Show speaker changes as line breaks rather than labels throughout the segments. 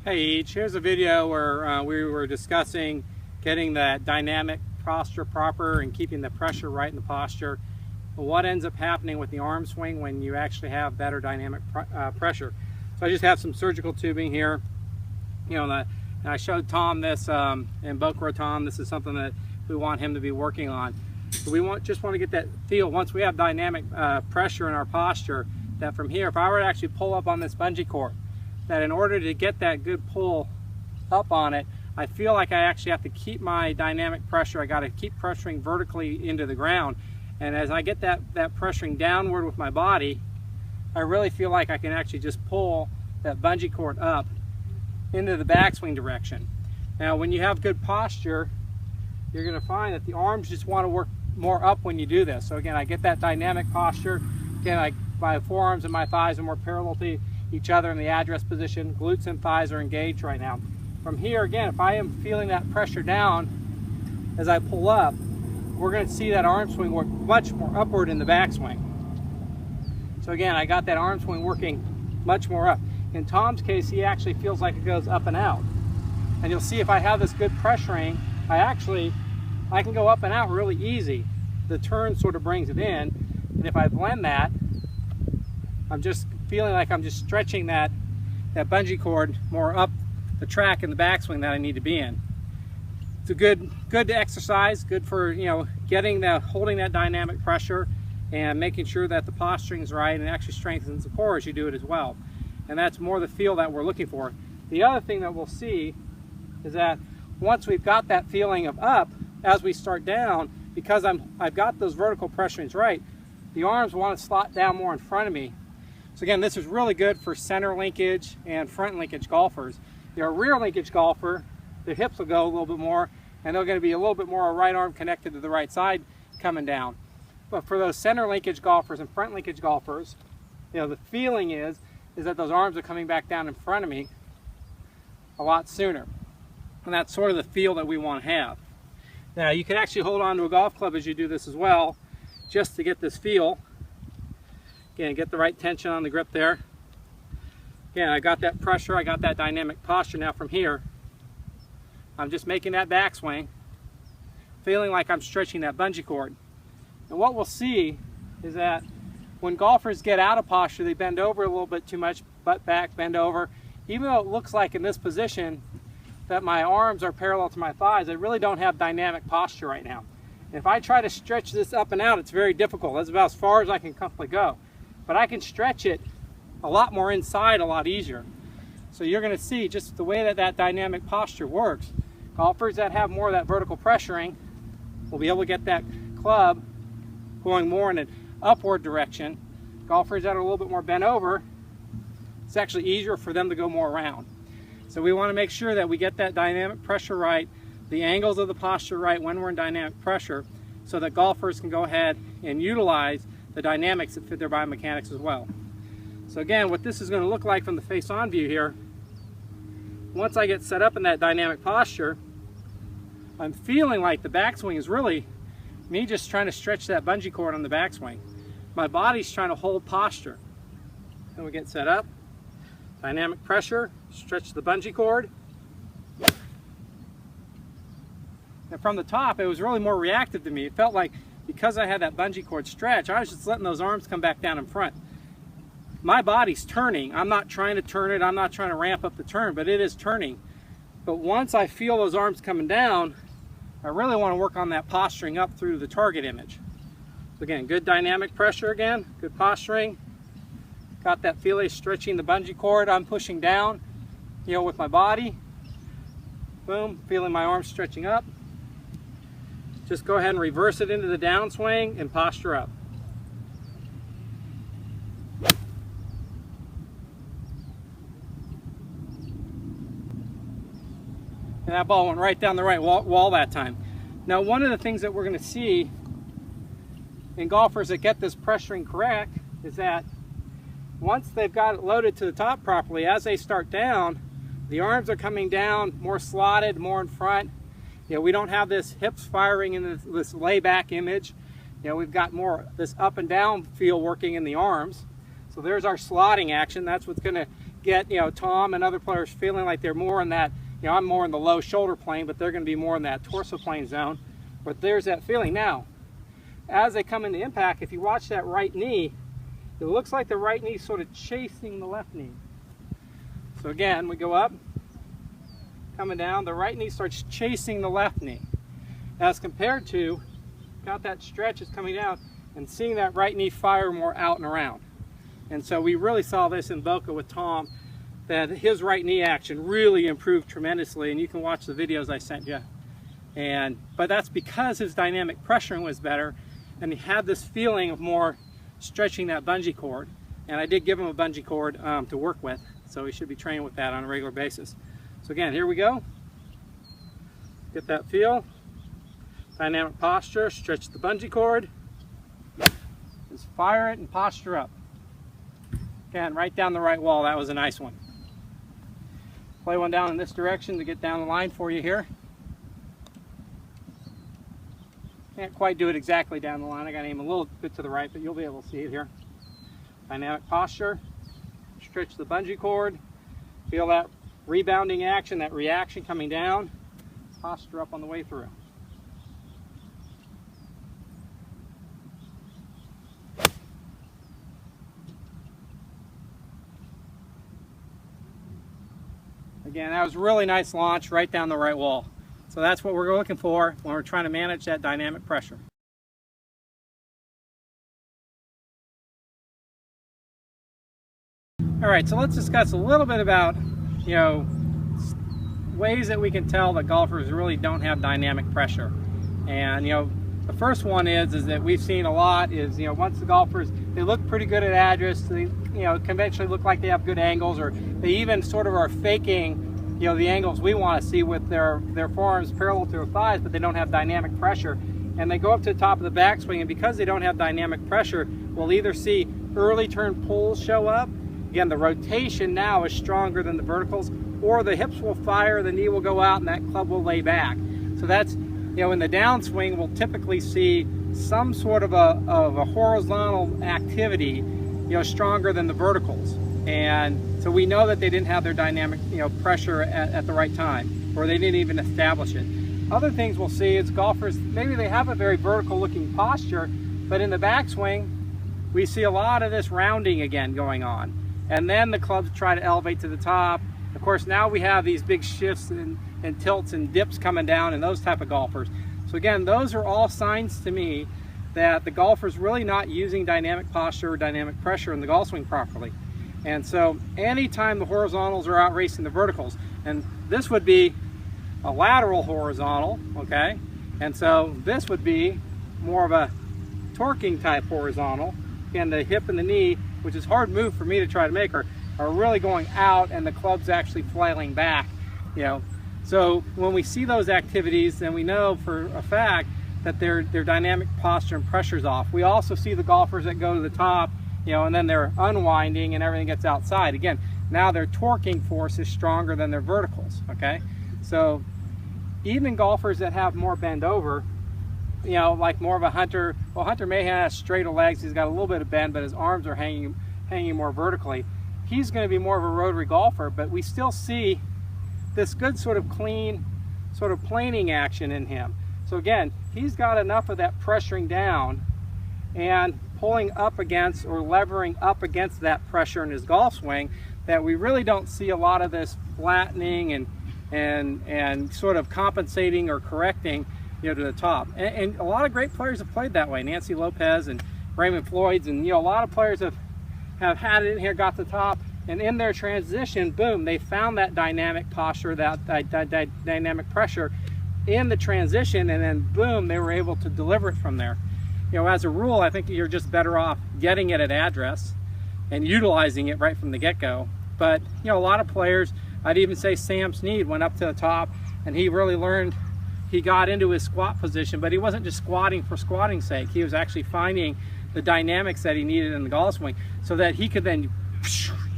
Hey Each, here's a video where we were discussing getting that dynamic posture proper and keeping the pressure right in the posture. What ends up happening with the arm swing when you actually have better dynamic pressure. So I just have some surgical tubing here. And I showed Tom this in Boca Raton. This is something that we want him to be working on. So we just want to get that feel once we have dynamic pressure in our posture, that from here, if I were to actually pull up on this bungee cord, that in order to get that good pull up on it, I feel like I actually have to keep my dynamic pressure. I got to keep pressuring vertically into the ground. And as I get that pressuring downward with my body, I really feel like I can actually just pull that bungee cord up into the backswing direction. Now, when you have good posture, you're going to find that the arms just want to work more up when you do this. So again, I get that dynamic posture. Again, my forearms and my thighs are more parallel to each other in the address position. Glutes and thighs are engaged right now. From here, again, if I am feeling that pressure down as I pull up, we're going to see that arm swing work much more upward in the backswing. So again, I got that arm swing working much more up. In Tom's case, he actually feels like it goes up and out. And you'll see if I have this good pressuring, I can go up and out really easy. The turn sort of brings it in. And if I blend that, I'm just feeling like I'm just stretching that bungee cord more up the track in the backswing that I need to be in. It's a good exercise, good for holding that dynamic pressure and making sure that the posturing is right, and actually strengthens the core as you do it as well. And that's more the feel that we're looking for. The other thing that we'll see is that once we've got that feeling of up, as we start down, because I've got those vertical pressurings right, the arms want to slot down more in front of me. So again, this is really good for center linkage and front linkage golfers. If you're a rear linkage golfer, the hips will go a little bit more, and they're going to be a little bit more right arm connected to the right side coming down. But for those center linkage golfers and front linkage golfers, the feeling is that those arms are coming back down in front of me a lot sooner. And that's sort of the feel that we want to have. Now, you can actually hold on to a golf club as you do this as well, just to get this feel. Again, get the right tension on the grip there. Again, I got that pressure, I got that dynamic posture. Now from here, I'm just making that backswing, feeling like I'm stretching that bungee cord. And what we'll see is that when golfers get out of posture, they bend over a little bit too much, butt back, bend over. Even though it looks like in this position that my arms are parallel to my thighs, I really don't have dynamic posture right now. And if I try to stretch this up and out, it's very difficult. That's about as far as I can comfortably go. But I can stretch it a lot more inside, a lot easier. So you're going to see just the way that dynamic posture works. Golfers that have more of that vertical pressuring will be able to get that club going more in an upward direction. Golfers that are a little bit more bent over, it's actually easier for them to go more around. So we want to make sure that we get that dynamic pressure right, the angles of the posture right when we're in dynamic pressure, so that golfers can go ahead and utilize the dynamics that fit their biomechanics as well. So again, what this is going to look like from the face-on view here, once I get set up in that dynamic posture, I'm feeling like the backswing is really me just trying to stretch that bungee cord on the backswing. My body's trying to hold posture. And we get set up, dynamic pressure, stretch the bungee cord. And from the top, it was really more reactive to me. It felt like because I had that bungee cord stretch, I was just letting those arms come back down in front. My body's turning. I'm not trying to turn it. I'm not trying to ramp up the turn, but it is turning. But once I feel those arms coming down, I really want to work on that posturing up through the target image. So again, good dynamic pressure again, good posturing. Got that feeling stretching the bungee cord. I'm pushing down, with my body. Boom, feeling my arms stretching up. Just go ahead and reverse it into the downswing and posture up. And that ball went right down the right wall that time. Now, one of the things that we're going to see in golfers that get this pressuring correct is that once they've got it loaded to the top properly, as they start down, the arms are coming down more slotted, more in front. We don't have this hips firing in this layback image. We've got more this up and down feel working in the arms. So there's our slotting action. That's what's going to get, Tom and other players feeling like they're more in that, I'm more in the low shoulder plane, but they're going to be more in that torso plane zone. But there's that feeling. Now, as they come into impact, if you watch that right knee, it looks like the right knee sort of chasing the left knee. So again, we go up, coming down, the right knee starts chasing the left knee. As compared to, got that stretch is coming down, and seeing that right knee fire more out and around. And so we really saw this in Boca with Tom, that his right knee action really improved tremendously, and you can watch the videos I sent you. But that's because his dynamic pressuring was better, and he had this feeling of more stretching that bungee cord. And I did give him a bungee cord to work with, so he should be training with that on a regular basis. So again, here we go. Get that feel. Dynamic posture, stretch the bungee cord. Just fire it and posture up. Again, right down the right wall, that was a nice one. Play one down in this direction to get down the line for you here. Can't quite do it exactly down the line. I got to aim a little bit to the right, but you'll be able to see it here. Dynamic posture, stretch the bungee cord, feel that rebounding action, that reaction coming down, posture up on the way through. Again, that was a really nice launch right down the right wall. So that's what we're looking for when we're trying to manage that dynamic pressure. All right, so let's discuss a little bit about, ways that we can tell that golfers really don't have dynamic pressure. And, the first one is that we've seen a lot is, once the golfers, they look pretty good at address, they, conventionally look like they have good angles, or they even sort of are faking, the angles we want to see with their forearms parallel to their thighs, but they don't have dynamic pressure. And they go up to the top of the backswing, and because they don't have dynamic pressure, we'll either see early turn pulls show up. Again, the rotation now is stronger than the verticals, or the hips will fire, the knee will go out, and that club will lay back. So that's, in the downswing, we'll typically see some sort of a horizontal activity, stronger than the verticals. And so we know that they didn't have their dynamic, pressure at the right time, or they didn't even establish it. Other things we'll see is golfers, maybe they have a very vertical looking posture, but in the backswing, we see a lot of this rounding again going on. And then the clubs try to elevate to the top. Of course, now we have these big shifts and tilts and dips coming down and those type of golfers. So again, those are all signs to me that the golfer's really not using dynamic posture or dynamic pressure in the golf swing properly. And so anytime the horizontals are out racing the verticals, and this would be a lateral horizontal, okay? And so this would be more of a torquing type horizontal. Again, the hip and the knee, which is a hard move for me to try to make, are really going out and the club's actually flailing back, So when we see those activities, then we know for a fact that their dynamic posture and pressure's off. We also see the golfers that go to the top, and then they're unwinding and everything gets outside. Again, now their torquing force is stronger than their verticals, okay? So even golfers that have more bend over, like more of a Hunter, well, Hunter may have straighter legs, he's got a little bit of bend, but his arms are hanging more vertically. He's going to be more of a rotary golfer, but we still see this good sort of clean, sort of planing action in him. So again, he's got enough of that pressuring down and pulling up against or levering up against that pressure in his golf swing that we really don't see a lot of this flattening and sort of compensating or correcting, to the top. And a lot of great players have played that way. Nancy Lopez and Raymond Floyd's, and a lot of players have had it in here, got to the top, and in their transition, boom, they found that dynamic posture, that dynamic pressure in the transition, and then boom, they were able to deliver it from there. As a rule, I think you're just better off getting it at address and utilizing it right from the get-go. But a lot of players, I'd even say Sam Snead went up to the top and he really learned, he got into his squat position, but he wasn't just squatting for squatting's sake. He was actually finding the dynamics that he needed in the golf swing so that he could then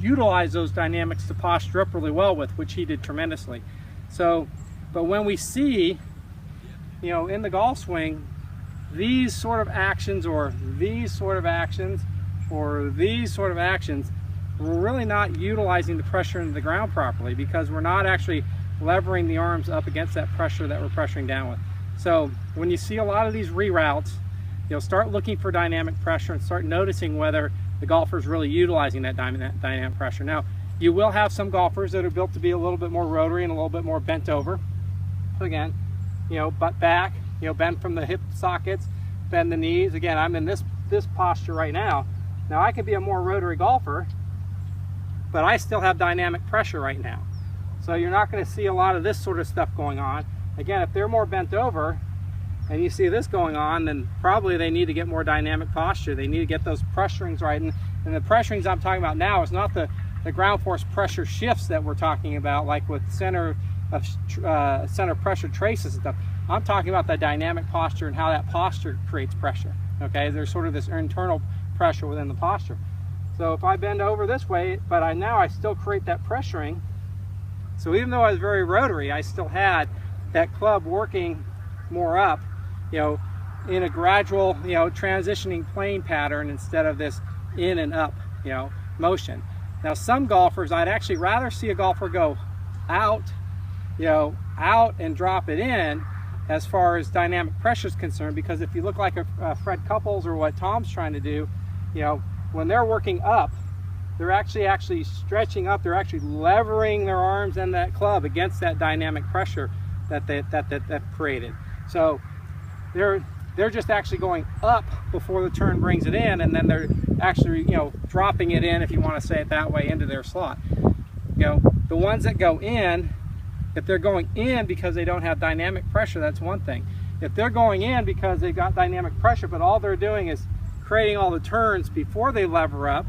utilize those dynamics to posture up really well with, which he did tremendously. So, but when we see, in the golf swing, these sort of actions or these sort of actions or these sort of actions, we're really not utilizing the pressure into the ground properly, because we're not actually levering the arms up against that pressure that we're pressuring down with. So when you see a lot of these reroutes, you'll start looking for dynamic pressure and start noticing whether the golfer is really utilizing that dynamic pressure. Now, you will have some golfers that are built to be a little bit more rotary and a little bit more bent over. So again, butt back, bend from the hip sockets, bend the knees. Again, I'm in this posture right now. Now I could be a more rotary golfer, but I still have dynamic pressure right now. So you're not going to see a lot of this sort of stuff going on. Again, if they're more bent over and you see this going on, then probably they need to get more dynamic posture. They need to get those pressurings right. And the pressurings I'm talking about now is not the ground force pressure shifts that we're talking about, like with center pressure traces and stuff. I'm talking about the dynamic posture and how that posture creates pressure. Okay, there's sort of this internal pressure within the posture. So if I bend over this way, but now I still create that pressuring. So even though I was very rotary, I still had that club working more up, in a gradual, transitioning plane pattern instead of this in and up, motion. Now some golfers, I'd actually rather see a golfer go out, out and drop it in as far as dynamic pressure is concerned, because if you look like a Fred Couples or what Tom's trying to do, when they're working up, they're actually stretching up, they're actually levering their arms and that club against that dynamic pressure that created. So they're just actually going up before the turn brings it in, and then they're actually dropping it in, if you want to say it that way, into their slot. The ones that go in, if they're going in because they don't have dynamic pressure, that's one thing. If they're going in because they've got dynamic pressure, but all they're doing is creating all the turns before they lever up,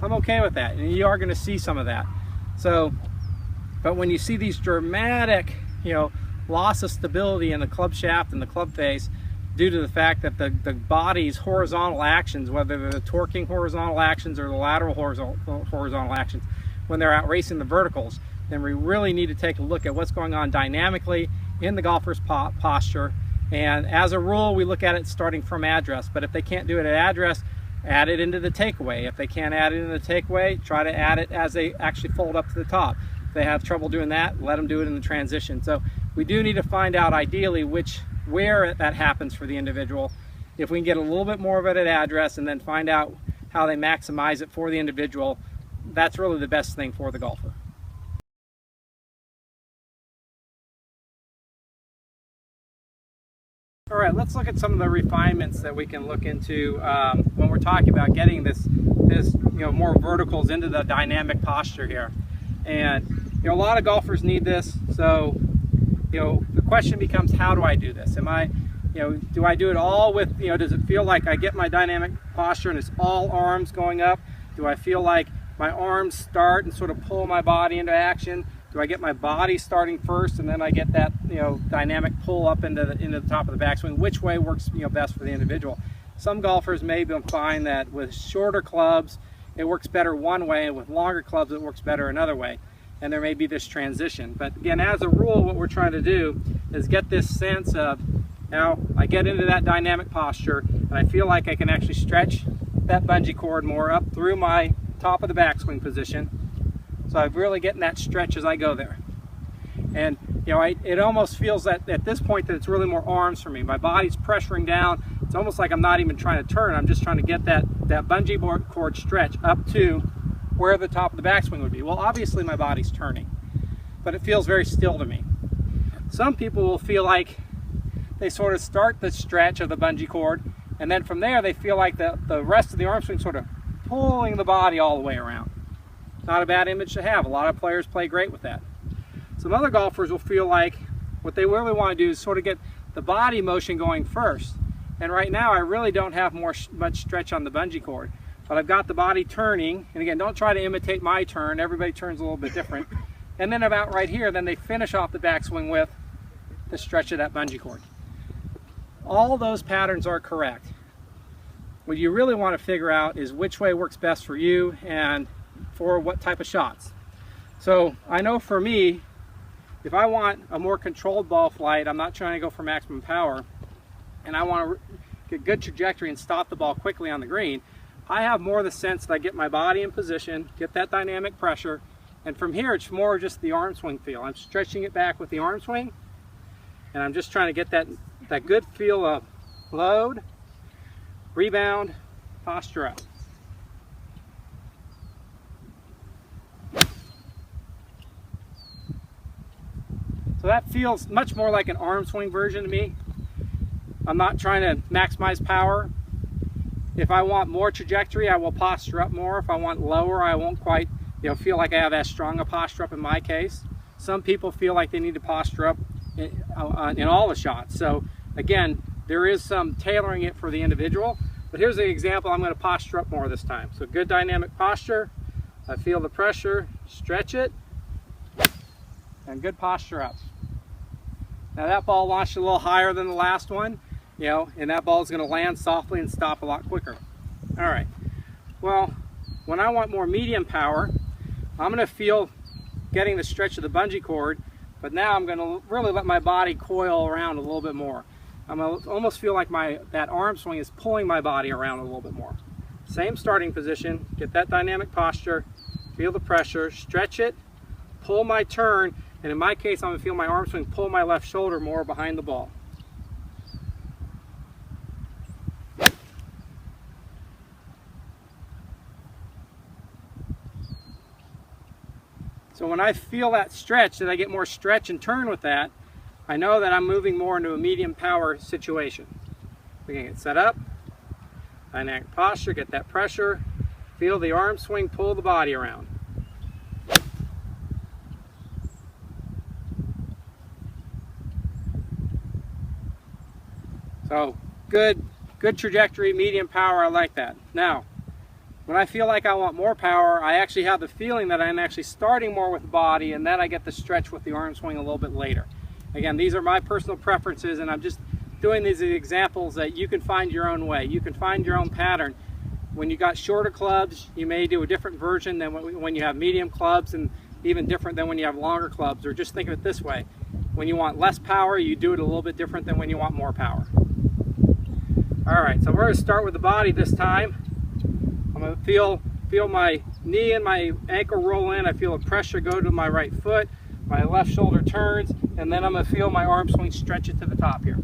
I'm okay with that, and you are going to see some of that. So, but when you see these dramatic, loss of stability in the club shaft and the club face due to the fact that the body's horizontal actions, whether they're the torquing horizontal actions or the lateral horizontal actions, when they're out racing the verticals, then we really need to take a look at what's going on dynamically in the golfer's posture. And as a rule, we look at it starting from address, but if they can't do it at address, add it into the takeaway. If they can't add it in the takeaway, try to add it as they actually fold up to the top. If they have trouble doing that, let them do it in the transition. So we do need to find out ideally where that happens for the individual. If we can get a little bit more of it at address and then find out how they maximize it for the individual, that's really the best thing for the golfer. All right, let's look at some of the refinements that we can look into when we're talking about getting this more verticals into the dynamic posture here. And a lot of golfers need this. So the question becomes, how do I do this? Am I, do I do it all with, does it feel like I get my dynamic posture and it's all arms going up? Do I feel like my arms start and sort of pull my body into action? Do I get my body starting first and then I get that dynamic pull up into the top of the backswing? Which way works best for the individual? Some golfers may find that with shorter clubs it works better one way, and with longer clubs it works better another way. And there may be this transition. But again, as a rule, what we're trying to do is get this sense of, now I get into that dynamic posture and I feel like I can actually stretch that bungee cord more up through my top of the backswing position. So I'm really getting that stretch as I go there. And it almost feels that at this point that it's really more arms for me. My body's pressuring down. It's almost like I'm not even trying to turn. I'm just trying to get that bungee cord stretch up to where the top of the backswing would be. Well, obviously my body's turning, but it feels very still to me. Some people will feel like they sort of start the stretch of the bungee cord, and then from there they feel like the rest of the arm swing sort of pulling the body all the way around. Not a bad image to have. A lot of players play great with that. Some other golfers will feel like what they really want to do is sort of get the body motion going first. And right now I really don't have much stretch on the bungee cord, but I've got the body turning. And again, don't try to imitate my turn. Everybody turns a little bit different. And then about right here, then they finish off the backswing with the stretch of that bungee cord. All those patterns are correct. What you really want to figure out is which way works best for you and for what type of shots. So I know for me, if I want a more controlled ball flight, I'm not trying to go for maximum power, and I want to get good trajectory and stop the ball quickly on the green, I have more the sense that I get my body in position, get that dynamic pressure, and from here it's more just the arm swing feel. I'm stretching it back with the arm swing, and I'm just trying to get that good feel of load, rebound, posture up. So that feels much more like an arm swing version to me. I'm not trying to maximize power. If I want more trajectory, I will posture up more. If I want lower, I won't quite feel like I have as strong a posture up in my case. Some people feel like they need to posture up in all the shots. So again, there is some tailoring it for the individual. But here's an example. I'm going to posture up more this time. So good dynamic posture. I feel the pressure, stretch it, and good posture up. Now that ball launched a little higher than the last one, and that ball is going to land softly and stop a lot quicker. All right. Well, when I want more medium power, I'm going to feel getting the stretch of the bungee cord, but now I'm going to really let my body coil around a little bit more. I'm going to almost feel like that arm swing is pulling my body around a little bit more. Same starting position, get that dynamic posture, feel the pressure, stretch it, pull my turn, and in my case, I'm going to feel my arm swing pull my left shoulder more behind the ball. So when I feel that stretch, that I get more stretch and turn with that, I know that I'm moving more into a medium power situation. We can get set up, dynamic posture, get that pressure, feel the arm swing pull the body around. So good trajectory, medium power, I like that. Now, when I feel like I want more power, I actually have the feeling that I'm actually starting more with the body, and then I get the stretch with the arm swing a little bit later. Again, these are my personal preferences, and I'm just doing these examples that you can find your own way. You can find your own pattern. When you got shorter clubs, you may do a different version than when you have medium clubs, and even different than when you have longer clubs. Or just think of it this way. When you want less power, you do it a little bit different than when you want more power. All right, so we're going to start with the body this time. I'm going to feel my knee and my ankle roll in. I feel a pressure go to my right foot. My left shoulder turns, and then I'm going to feel my arm swing stretch it to the top here.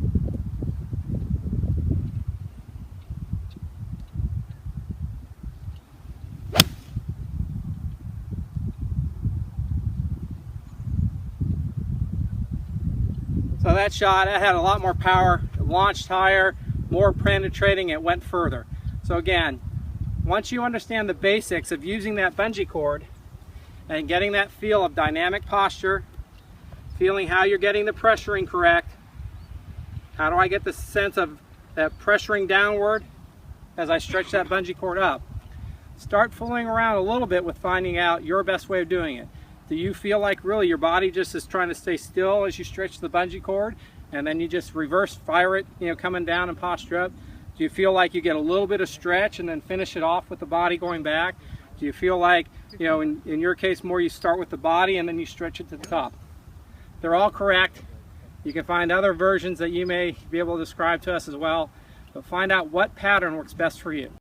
So that shot, it had a lot more power, it launched higher, more penetrating, it went further. So again, once you understand the basics of using that bungee cord and getting that feel of dynamic posture, feeling how you're getting the pressuring correct, how do I get the sense of that pressuring downward as I stretch that bungee cord up, start fooling around a little bit with finding out your best way of doing it. Do you feel like really your body just is trying to stay still as you stretch the bungee cord, and then you just reverse fire it, coming down and posture up? Do you feel like you get a little bit of stretch and then finish it off with the body going back? Do you feel like, in your case more you start with the body and then you stretch it to the top? They're all correct. You can find other versions that you may be able to describe to us as well, but find out what pattern works best for you.